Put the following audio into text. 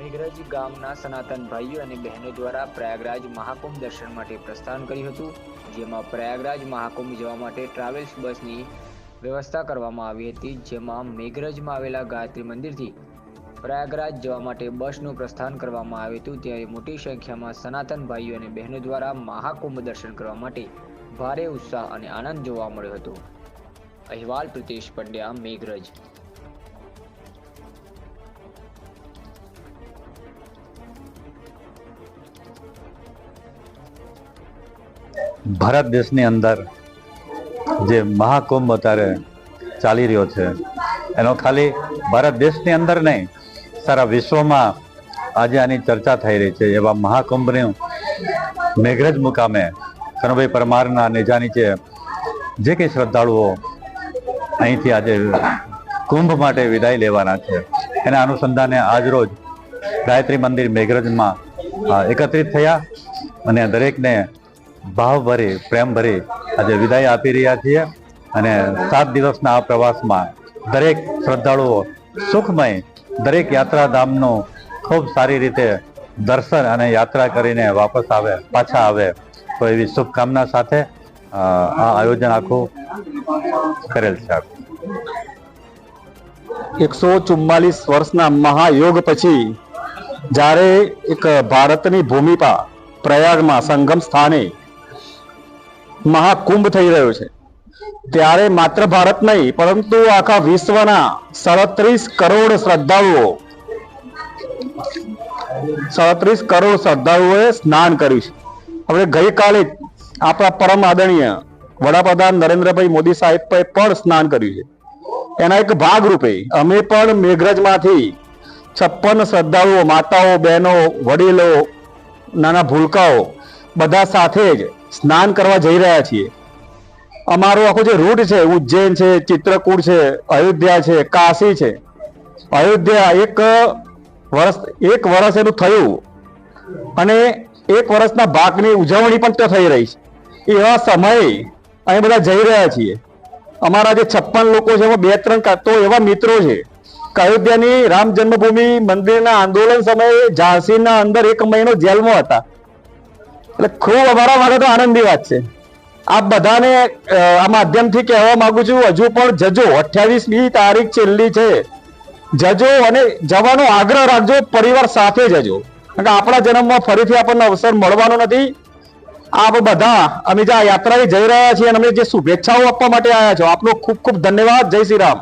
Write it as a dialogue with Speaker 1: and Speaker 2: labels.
Speaker 1: મેઘરજ ગામના સનાતન ભાઈઓ અને બહેનો દ્વારા પ્રયાગરાજ મહાકુંભ દર્શન માટે પ્રસ્થાન કર્યું હતું, જેમાં પ્રયાગરાજ મહાકુંભ જવા માટે ટ્રાવેલ્સ બસની વ્યવસ્થા કરવામાં આવી હતી, જેમાં મેઘરજમાં આવેલા ગાયત્રી મંદિરથી પ્રયાગરાજ જવા માટે બસનું પ્રસ્થાન કરવામાં આવ્યું હતું। ત્યારે મોટી સંખ્યામાં સનાતન ભાઈઓ અને બહેનો દ્વારા મહાકુંભ દર્શન કરવા માટે ભારે ઉત્સાહ અને આનંદ જોવા મળ્યો હતો। અહેવાલ પ્રિતેશ પંડ્યા, મેઘરજ।
Speaker 2: ભારત દેશની અંદર જે મહાકુંભ અત્યારે ચાલી રહ્યો છે એનો ખાલી ભારત દેશની અંદર નહીં, સારા વિશ્વમાં આજે આની ચર્ચા થઈ રહી છે। એવા મહાકુંભનું મેઘરજ મુકામે કનુભાઈ પરમારના નેજા નીચે જે કંઈ શ્રદ્ધાળુઓ અહીંથી આજે કુંભ માટે વિદાય લેવાના છે, એના અનુસંધાને આજરોજ ગાયત્રી મંદિર મેઘરજમાં એકત્રિત થયા અને દરેકને ભાવભરી પ્રેમભરી આજે વિદાય આપી રહ્યા છીએ। અને 7 દિવસના આ પ્રવાસમાં દરેક શ્રદ્ધાળુઓ સુખમય દરેક યાત્રાધામનું ખૂબ સારી રીતે દર્શન અને યાત્રા કરીને વાપસ આવે, પાછા આવે, તો એવી શુભકામના સાથે આ આયોજન આખું કરેલ છે।
Speaker 3: 144 વર્ષના મહાયોગ પછી જ્યારે એક ભારતની ભૂમિ પર પ્રયાગમાં સંગમ સ્થાને મહાકુંભ થઈ રહ્યો છે, ત્યારે માત્ર ભારત નહીં પરંતુ આખા વિશ્વના 37 કરોડ શ્રદ્ધાળુઓએ સ્નાન કર્યું છે। હવે ગઈકાલે આપણા પરમ આદરણીય વડાપ્રધાન નરેન્દ્રભાઈ મોદી સાહેબે પણ સ્નાન કર્યું છે। એના એક ભાગરૂપે અમે પણ મેઘરજમાંથી 56 શ્રદ્ધાળુઓ, માતાઓ, બહેનો, વડીલો, નાના ભૂલકાઓ બધા સાથે જ સ્નાન કરવા જઈ રહ્યા છીએ। અમારો આખો જે રૂટ છે, ઉજ્જૈન છે, ચિત્રકૂટ છે, અયોધ્યા છે, કાશી છે। અયોધ્યા એક વર્ષ એનું થયું અને 1 વર્ષના ભાગની ઉજવણી પણ તો થઈ રહી છે। એવા સમયે અહીં બધા જઈ રહ્યા છીએ। અમારા જે 56 લોકો છે એમાં 2-3 તો એવા મિત્રો છે કે અયોધ્યાની રામ જન્મભૂમિ મંદિરના આંદોલન સમયે ઝાંસીના અંદર 1 મહિનો જેલમાં હતા। એટલે ખૂબ અમારા માટે તો આનંદની વાત છે। આપ બધાને આ માધ્યમથી કહેવા માંગુ છું, હજુ પણ જજો। 28મી તારીખ છેલ્લી છે, જજો અને જવાનો આગ્રહ રાખજો, પરિવાર સાથે જજો, કારણ કે આપણા જન્મમાં ફરીથી આપણને અવસર મળવાનો નથી। આપ બધા અમે જે આ યાત્રાએ જઈ રહ્યા છીએ અને અમે જે શુભેચ્છાઓ આપવા માટે આવ્યા છો, આપનો ખૂબ ખૂબ ધન્યવાદ। જય શ્રી રામ।